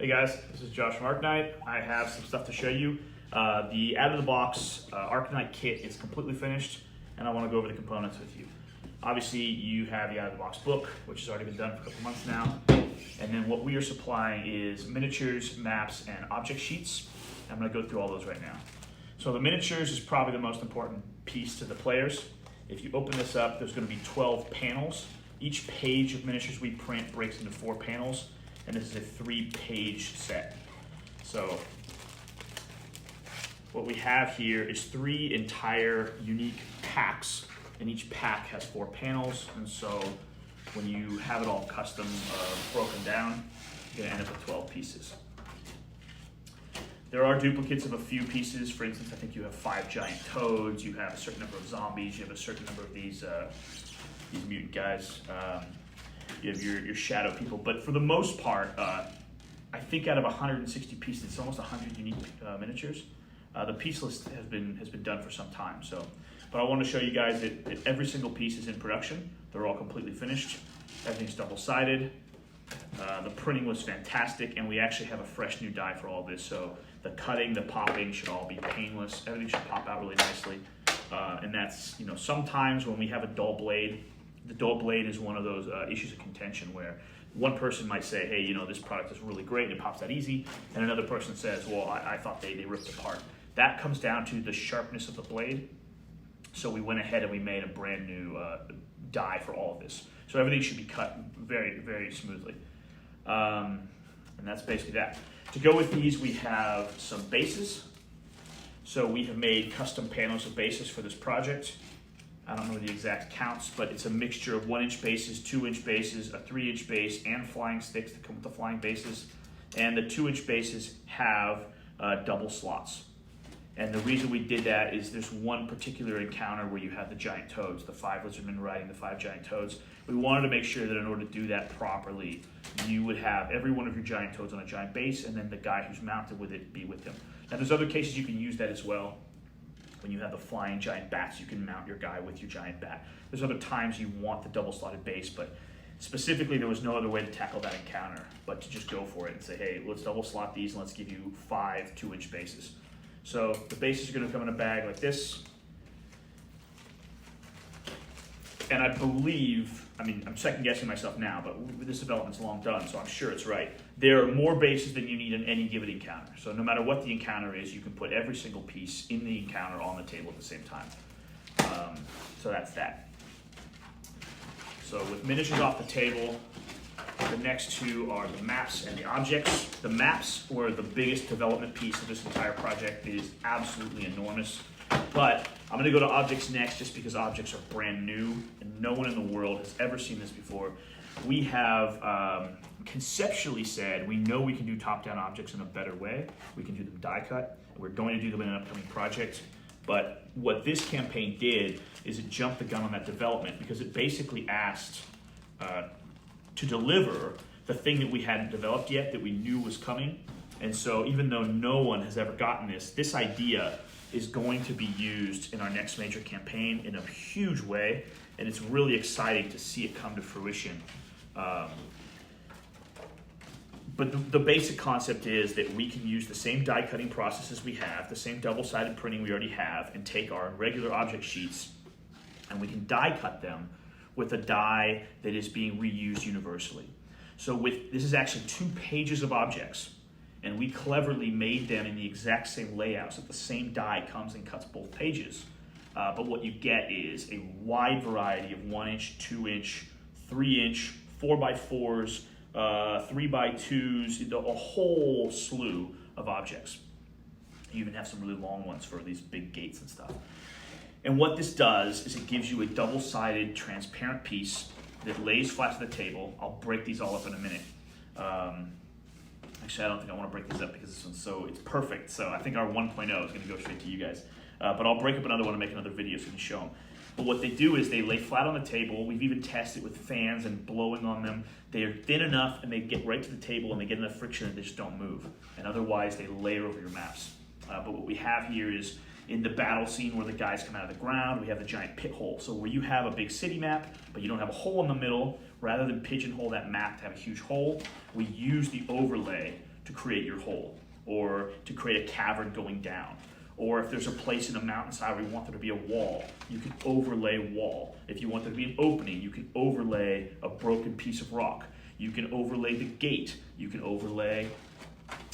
Hey guys, this is Josh from Arcknight. I have some stuff to show you. The out-of-the-box Arcknight kit is completely finished, and I want to go over the components with you. Obviously, you have the out-of-the-box book, which has already been done for a couple months now. And then what we are supplying is miniatures, maps, and object sheets. I'm going to go through all those right now. So the miniatures is probably the most important piece to the players. If you open this up, there's going to be 12 panels. Each page of miniatures we print breaks into 4 panels. And this is a 3-page set. So what we have here is 3 entire unique packs, and each pack has 4 panels. And so when you have it all custom broken down, you're gonna end up with 12 pieces. There are duplicates of a few pieces. For instance, I think you have 5 giant toads, you have a certain number of zombies, you have a certain number of these mutant guys. You have your shadow people, but for the most part, I think out of 160 pieces, it's almost 100 unique miniatures. The piece list has been done for some time. So, but I want to show you guys that every single piece is in production. They're all completely finished. Everything's double-sided. The printing was fantastic, and we actually have a fresh new die for all this. So the cutting, the popping should all be painless. Everything should pop out really nicely. And that's, sometimes when we have a dull blade, the dull blade is one of those issues of contention where one person might say, hey, this product is really great and it pops out easy, and another person says, well, I thought they ripped apart. That comes down to the sharpness of the blade. So we went ahead and we made a brand new die for all of this. So everything should be cut very, very smoothly. And that's basically that. To go with these, we have some bases. So we have made custom panels of bases for this project. I don't know the exact counts, but it's a mixture of 1-inch bases, 2-inch bases, a 3-inch base, and flying sticks that come with the flying bases. And the 2-inch bases have double slots. And the reason we did that is there's one particular encounter where you have the giant toads, the 5 lizardmen riding the 5 giant toads. We wanted to make sure that in order to do that properly, you would have every one of your giant toads on a giant base, and then the guy who's mounted with it be with him. Now there's other cases you can use that as well. When you have the flying giant bats, you can mount your guy with your giant bat. There's other times you want the double-slotted base, but specifically there was no other way to tackle that encounter but to just go for it and say, hey, let's double-slot these and let's give you 5 2-inch bases. So the bases are going to come in a bag like this. And I believe, I'm second-guessing myself now, but this development's long done, so I'm sure it's right. There are more bases than you need in any given encounter. So no matter what the encounter is, you can put every single piece in the encounter on the table at the same time. So that's that. So with miniatures off the table, the next 2 are the maps and the objects. The maps were the biggest development piece of this entire project. It is absolutely enormous. But I'm going to go to objects next just because objects are brand new and no one in the world has ever seen this before. We have conceptually said we know we can do top-down objects in a better way. We can do them die cut. We're going to do them in an upcoming project. But what this campaign did is it jumped the gun on that development because it basically asked to deliver the thing that we hadn't developed yet that we knew was coming. And so even though no one has ever gotten this idea is going to be used in our next major campaign in a huge way, and it's really exciting to see it come to fruition. But the basic concept is that we can use the same die cutting processes we have, the same double-sided printing we already have, and take our regular object sheets and we can die cut them with a die that is being reused universally. So this is actually 2 pages of objects, and we cleverly made them in the exact same layout so that the same die comes and cuts both pages. But what you get is a wide variety of 1-inch, 2-inch, 3-inch, 4x4s, 3x2s, a whole slew of objects. You even have some really long ones for these big gates and stuff. And what this does is it gives you a double-sided transparent piece that lays flat to the table. I'll break these all up in a minute. Actually, I don't think I want to break these up because this one's it's perfect. So I think our 1.0 is going to go straight to you guys. But I'll break up another one and make another video so you can show them. But what they do is they lay flat on the table. We've even tested with fans and blowing on them. They are thin enough and they get right to the table and they get enough friction that they just don't move. And otherwise they layer over your maps. But what we have here is in the battle scene where the guys come out of the ground, we have the giant pit hole. So where you have a big city map, but you don't have a hole in the middle, rather than pigeonhole that map to have a huge hole, we use the overlay to create your hole, or to create a cavern going down. Or if there's a place in a mountainside where you want there to be a wall, you can overlay wall. If you want there to be an opening, you can overlay a broken piece of rock. You can overlay the gate. You can overlay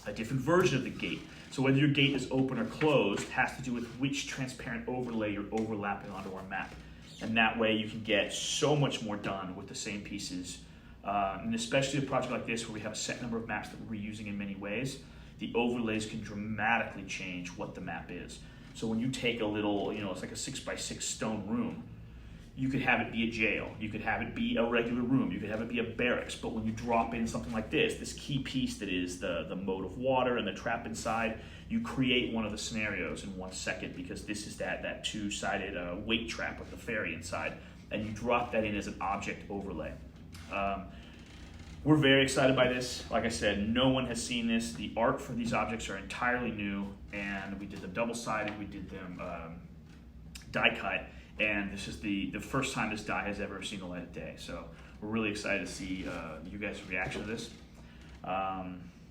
a different version of the gate. So whether your gate is open or closed has to do with which transparent overlay you're overlapping onto our map. And that way you can get so much more done with the same pieces. And especially a project like this where we have a set number of maps that we're reusing in many ways, the overlays can dramatically change what the map is. So when you take a little, it's like a 6x6 stone room, you could have it be a jail, you could have it be a regular room, you could have it be a barracks, but when you drop in something like this key piece that is the moat of water and the trap inside, you create one of the scenarios in 1 second, because this is that two-sided weight trap with the fairy inside, and you drop that in as an object overlay. We're very excited by this. Like I said, no one has seen this. The art for these objects are entirely new, and we did them double-sided, we did them die cut, and this is the first time this die has ever seen the light of day. So we're really excited to see you guys' reaction to this.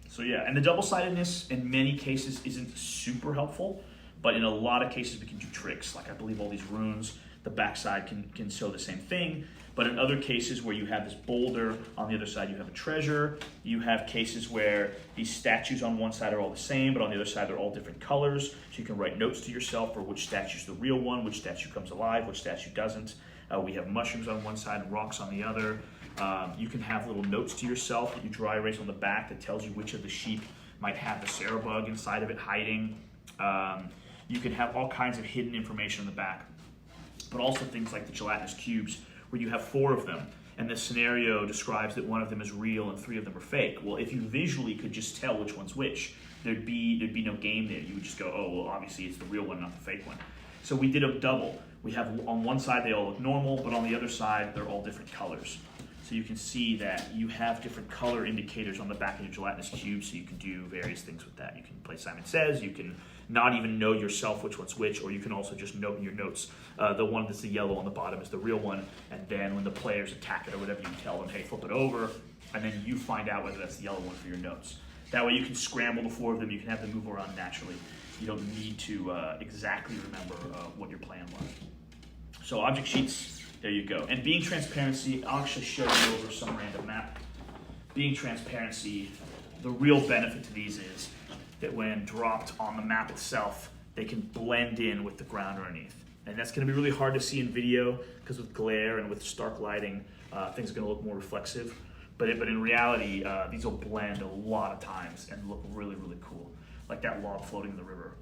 So yeah, and the double-sidedness in many cases isn't super helpful, but in a lot of cases we can do tricks. Like I believe all these runes, the backside can show the same thing. But in other cases where you have this boulder, on the other side you have a treasure. You have cases where these statues on one side are all the same, but on the other side they're all different colors. So you can write notes to yourself for which statue's the real one, which statue comes alive, which statue doesn't. We have mushrooms on one side and rocks on the other. You can have little notes to yourself that you dry erase on the back that tells you which of the sheep might have the Sarah bug inside of it hiding. You can have all kinds of hidden information on the back, but also things like the gelatinous cubes, where you have 4 of them, and the scenario describes that 1 of them is real and 3 of them are fake. Well, if you visually could just tell which one's which, there'd be no game there. You would just go, oh, well, obviously it's the real one, not the fake one. So we did a double. We have on one side they all look normal, but on the other side they're all different colors. So you can see that you have different color indicators on the back of your gelatinous cube, so you can do various things with that. You can play Simon Says, you can not even know yourself which one's which, or you can also just note in your notes the one that's the yellow on the bottom is the real one, and then when the players attack it or whatever, you tell them, hey, flip it over, and then you find out whether that's the yellow one for your notes. That way you can scramble the 4 of them, you can have them move around naturally. You don't need to exactly remember what your plan was. So object sheets, there you go. And being transparency, I'll actually show you over some random map. Being transparency, the real benefit to these is that when dropped on the map itself, they can blend in with the ground underneath. And that's gonna be really hard to see in video, because with glare and with stark lighting, things are gonna look more reflexive. But in reality, these will blend a lot of times and look really, really cool. Like that log floating in the river.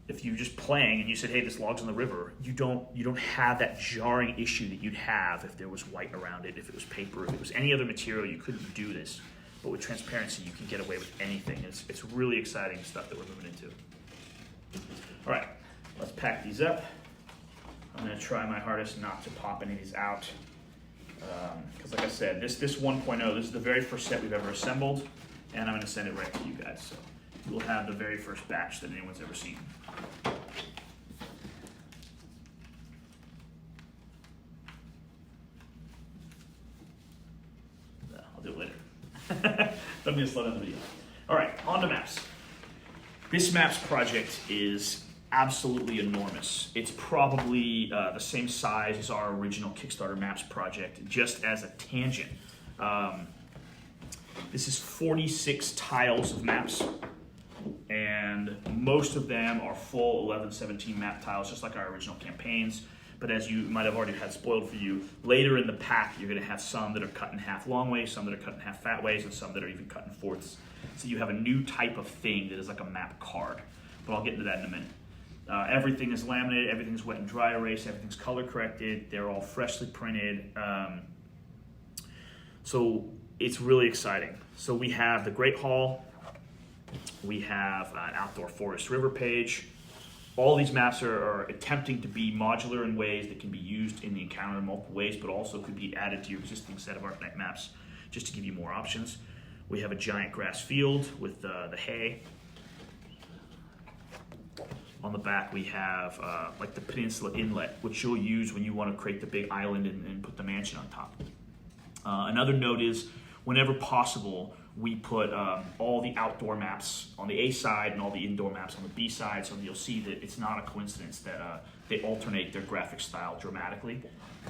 If you're just playing and you said, hey, this log's in the river, you don't have that jarring issue that you'd have if there was white around it, if it was paper, if it was any other material, you couldn't do this. But with transparency, you can get away with anything. It's really exciting stuff that we're moving into. All right, let's pack these up. I'm gonna try my hardest not to pop any of these out. Because like I said, this 1.0, this is the very first set we've ever assembled, and I'm gonna send it right to you guys. So you'll have the very first batch that anyone's ever seen. I'll do it later. Let me just slow down the video. All right, on to maps. This maps project is absolutely enormous. It's probably the same size as our original Kickstarter maps project, just as a tangent. This is 46 tiles of maps, and most of them are full 11-17 map tiles, just like our original campaigns. But as you might have already had spoiled for you, later in the pack you're going to have some that are cut in half long ways, some that are cut in half fat ways, and some that are even cut in fourths. So you have a new type of thing that is like a map card, but I'll get into that in a minute. Everything is laminated, everything's wet and dry erased, everything's color corrected, they're all freshly printed. So it's really exciting. So we have the Great Hall, we have an outdoor forest river page. All these maps are attempting to be modular in ways that can be used in the encounter in multiple ways, but also could be added to your existing set of Arcknight maps just to give you more options. We have a giant grass field with the hay. On the back we have like the peninsula inlet, which you'll use when you want to create the big island and put the mansion on top. Another note is, whenever possible, we put all the outdoor maps on the A side and all the indoor maps on the B side, so you'll see that it's not a coincidence that they alternate their graphic style dramatically.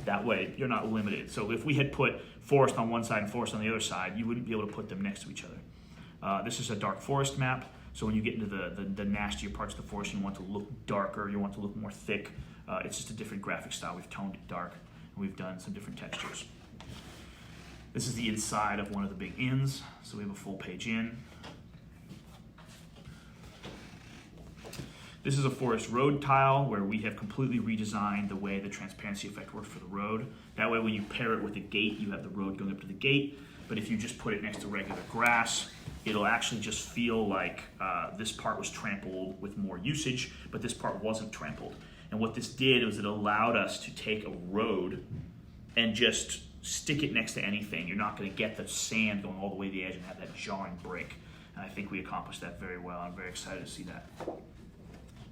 That way, you're not limited. So if we had put forest on one side and forest on the other side, you wouldn't be able to put them next to each other. This is a dark forest map, so when you get into the nastier parts of the forest, you want to look darker, you want to look more thick. It's just a different graphic style. We've toned it dark, and we've done some different textures. This is the inside of one of the big inns, so we have a full page in. This is a forest road tile where we have completely redesigned the way the transparency effect works for the road. That way when you pair it with the gate, you have the road going up to the gate, but if you just put it next to regular grass, it'll actually just feel like this part was trampled with more usage, but this part wasn't trampled. And what this did was it allowed us to take a road and just stick it next to anything. You're not going to get the sand going all the way to the edge and have that jarring break. And I think we accomplished that very well. I'm very excited to see that.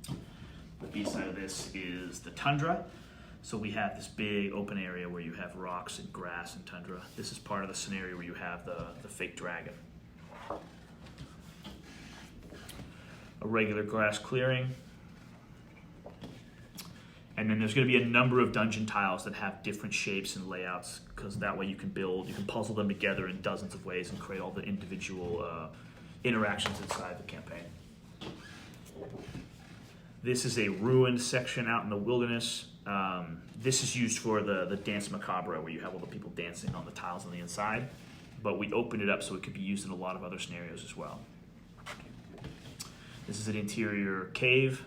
The B side of this is the tundra. So we have this big open area where you have rocks and grass and tundra. This is part of the scenario where you have the fake dragon. A regular grass clearing. And then there's going to be a number of dungeon tiles that have different shapes and layouts, because that way you can puzzle them together in dozens of ways and create all the individual interactions inside the campaign. This is a ruined section out in the wilderness. This is used for the Dance Macabre, where you have all the people dancing on the tiles on the inside, but we opened it up so it could be used in a lot of other scenarios as well. This is an interior cave.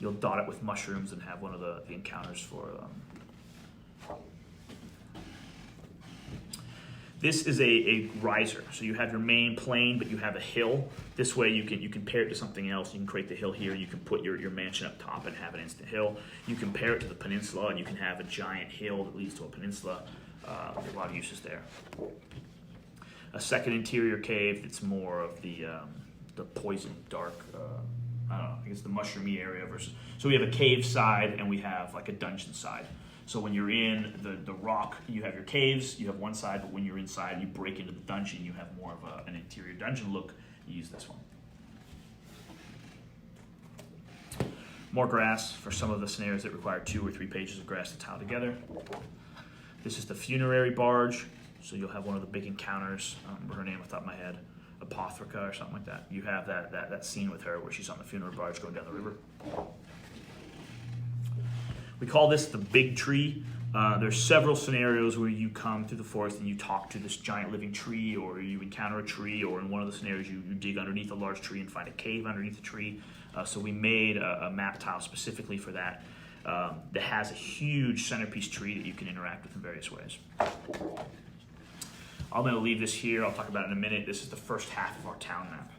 You'll dot it with mushrooms and have one of the encounters for This is a riser. So you have your main plane, but you have a hill. This way you can pair it to something else. You can create the hill here. You can put your mansion up top and have an instant hill. You can pair it to the peninsula, and you can have a giant hill that leads to a peninsula. There's a lot of uses there. A second interior cave that's more of the poison, dark, I don't know, I guess the mushroomy area versus. So we have a cave side and we have like a dungeon side. So when you're in the rock, you have your caves, you have one side, but when you're inside, you break into the dungeon, you have more of an interior dungeon look, you use this one. More grass for some of the scenarios that require 2 or 3 pages of grass to tile together. This is the funerary barge, so you'll have one of the big encounters, I don't remember her name off the top of my head, Apothrica or something like that. You have that scene with her where she's on the funeral barge going down the river. We call this the big tree. There's several scenarios where you come through the forest and you talk to this giant living tree, or you encounter a tree, or in one of the scenarios you dig underneath a large tree and find a cave underneath the tree. So we made a map tile specifically for that that has a huge centerpiece tree that you can interact with in various ways. I'm going to leave this here. I'll talk about it in a minute. This is the first half of our town map.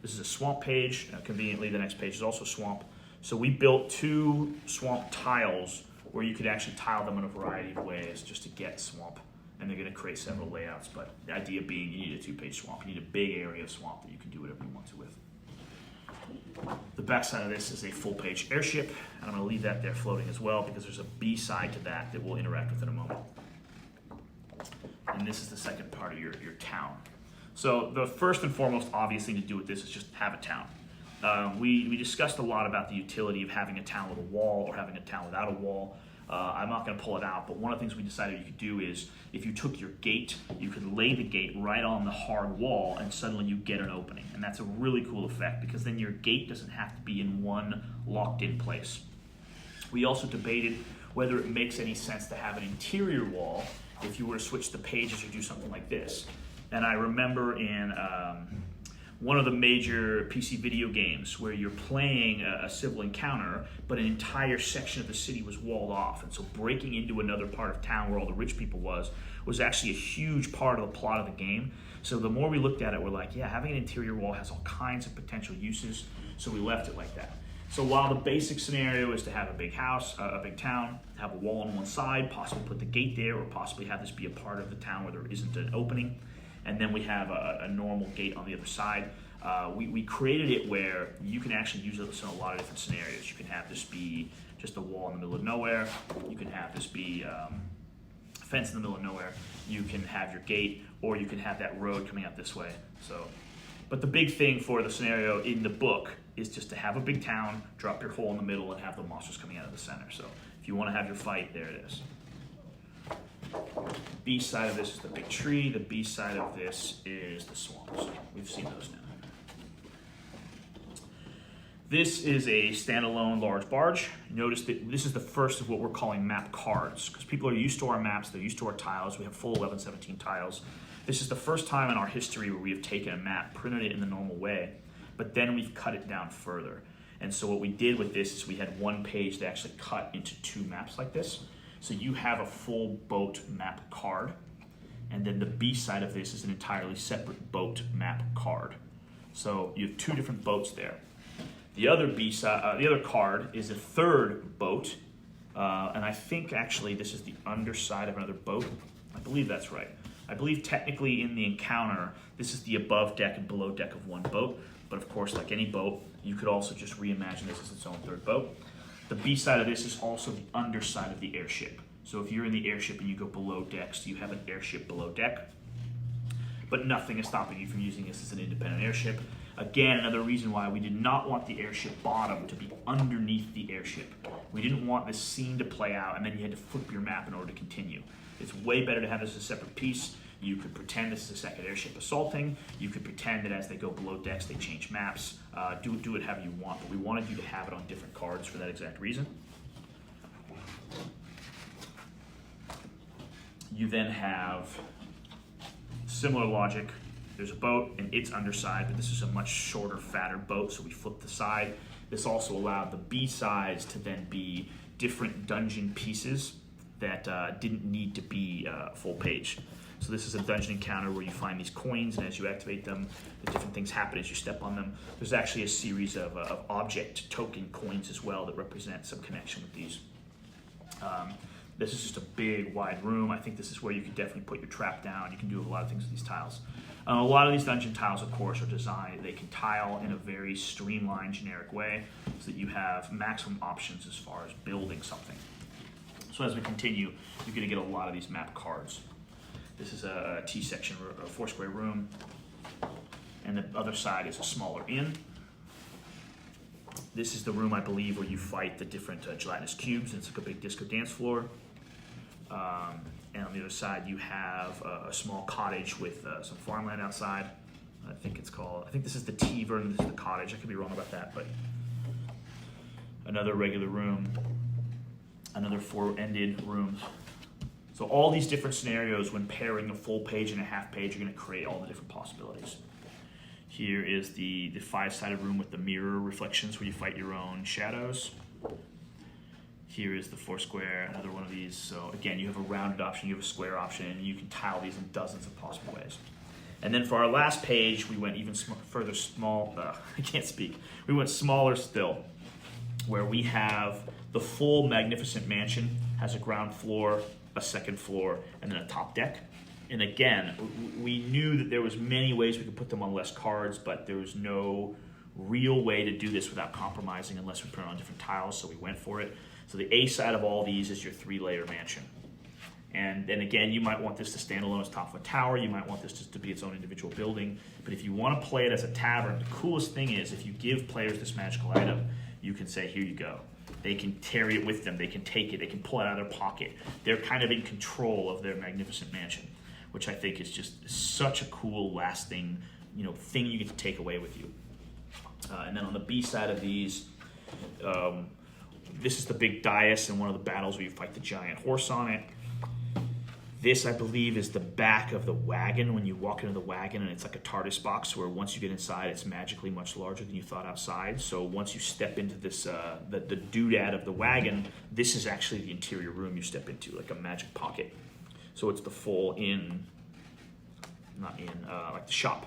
This is a swamp page. Conveniently, the next page is also swamp. So we built 2 swamp tiles where you could actually tile them in a variety of ways just to get swamp. And they're going to create several layouts. But the idea being you need a 2-page swamp. You need a big area of swamp that you can do whatever you want to with. The back side of this is a full-page airship. And I'm going to leave that there floating as well because there's a B side to that we'll interact with in a moment. And this is the second part of your town. So the first and foremost obvious thing to do with this is just have a town. We discussed a lot about the utility of having a town with a wall or having a town without a wall. I'm not going to pull it out, but one of the things we decided you could do is if you took your gate, you could lay the gate right on the hard wall and suddenly you get an opening. And that's a really cool effect because then your gate doesn't have to be in one locked in place. We also debated whether it makes any sense to have an interior wall if you were to switch the pages or do something like this. And I remember in one of the major PC video games where you're playing a civil encounter, but an entire section of the city was walled off. And so breaking into another part of town where all the rich people was actually a huge part of the plot of the game. So the more we looked at it, we're like, yeah, having an interior wall has all kinds of potential uses. So we left it like that. So while the basic scenario is to have a big house, a big town, have a wall on one side, possibly put the gate there, or possibly have this be a part of the town where there isn't an opening, and then we have a normal gate on the other side. We created it where you can actually use this in a lot of different scenarios. You can have this be just a wall in the middle of nowhere. You can have this be a fence in the middle of nowhere. You can have your gate or you can have that road coming out this way. So, but the big thing for the scenario in the book is just to have a big town, drop your hole in the middle, and have the monsters coming out of the center. So if you want to have your fight, there it is. B side of this is the big tree. The B side of this is the swamps. We've seen those now. This is a standalone large barge. Notice that this is the first of what we're calling map cards, because people are used to our maps, they're used to our tiles. We have full 1117 tiles. This is the first time in our history where we have taken a map, printed it in the normal way, but then we've cut it down further. And so what we did with this is we had one page that actually cut into 2 maps like this. So you have a full boat map card, and then the B side of this is an entirely separate boat map card. So you have 2 different boats there. The other B side, the other card is a 3rd boat, and I think actually this is the underside of another boat. I believe that's right. I believe technically in the encounter, this is the above deck and below deck of one boat, but of course, like any boat, you could also just reimagine this as its own 3rd boat. The B side of this is also the underside of the airship. So if you're in the airship and you go below decks, you have an airship below deck, but nothing is stopping you from using this as an independent airship. Again, another reason why we did not want the airship bottom to be underneath the airship. We didn't want this scene to play out and then you had to flip your map in order to continue. It's way better to have this as a separate piece. You could pretend this is a second airship assaulting. You could pretend that as they go below decks, they change maps. Do it however you want, but we wanted you to have it on different cards for that exact reason. You then have similar logic. There's a boat and its underside, but this is a much shorter, fatter boat, so we flipped the side. This also allowed the B sides to then be different dungeon pieces that didn't need to be full page. So this is a dungeon encounter where you find these coins, and as you activate them, the different things happen as you step on them. There's actually a series of object token coins as well that represent some connection with these. This is just a big, wide room. I think this is where you can definitely put your trap down. You can do a lot of things with these tiles. A lot of these dungeon tiles, of course, are designed. They can tile in a very streamlined, generic way so that you have maximum options as far as building something. So as we continue, you're going to get a lot of these map cards. This is a T-section, a 4-square room, and the other side is a smaller inn. This is the room, I believe, where you fight the different gelatinous cubes, and it's like a big disco dance floor. And on the other side, you have a small cottage with some farmland outside. I think this is the T version, this is the cottage. I could be wrong about that, but another regular room, another 4-ended room. So all these different scenarios, when pairing a full page and a half page, are going to create all the different possibilities. Here is the 5-sided room with the mirror reflections where you fight your own shadows. Here is the 4-square, another one of these. So again, you have a rounded option, you have a square option, and you can tile these in dozens of possible ways. And then for our last page, we went even further I can't speak. We went smaller still, where we have the full magnificent mansion, has a ground floor, a second floor, and then a top deck. And again, we knew that there was many ways we could put them on less cards, but there was no real way to do this without compromising unless we put it on different tiles, so we went for it. So the A side of all these is your 3-layer mansion. And then again, you might want this to stand alone as top of a tower, you might want this just to be its own individual building, but if you want to play it as a tavern, the coolest thing is if you give players this magical item, you can say, here you go. They can carry it with them, they can take it, they can pull it out of their pocket. They're kind of in control of their magnificent mansion, which I think is just such a cool, lasting, thing you get to take away with you. And then on the B side of these, this is the big dais in one of the battles where you fight the giant horse on it. This, I believe, is the back of the wagon when you walk into the wagon, and it's like a TARDIS box where once you get inside, it's magically much larger than you thought outside. So once you step into this, the doodad of the wagon, this is actually the interior room you step into, like a magic pocket. So it's the full like the shop.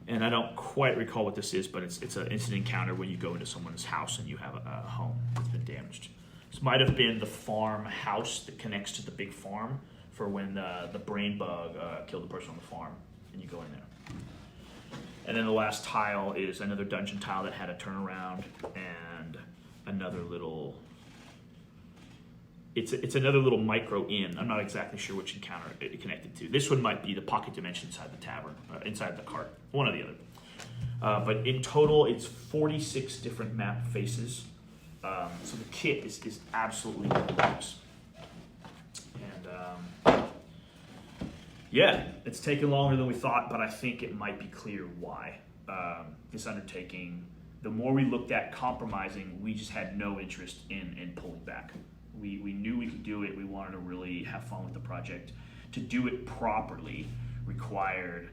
And I don't quite recall what this is, but it's an instant encounter when you go into someone's house and you have a home that's been damaged. This might have been the farm house that connects to the big farm for when the brain bug killed the person on the farm, and you go in there. And then the last tile is another dungeon tile that had a turnaround and another little it's another little micro in. I'm not exactly sure which encounter it connected to. This one might be the pocket dimension inside the tavern, inside the cart, one or the other. But in total, it's 46 different map faces. So the kit is absolutely gorgeous. And yeah, it's taken longer than we thought, but I think it might be clear why. This undertaking, the more we looked at compromising, we just had no interest in pulling back. We knew we could do it. We wanted to really have fun with the project. To do it properly required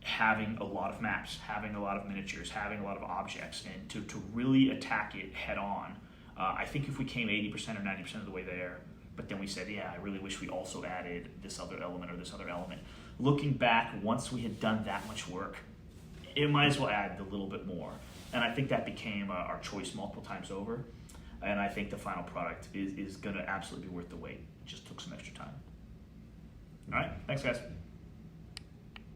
having a lot of maps, having a lot of miniatures, having a lot of objects, and to really attack it head on. I think if we came 80% or 90% of the way there, but then we said, yeah, I really wish we also added this other element or this other element. Looking back, once we had done that much work, it might as well add a little bit more. And I think that became our choice multiple times over. And I think the final product is going to absolutely be worth the wait. It just took some extra time. All right, thanks guys.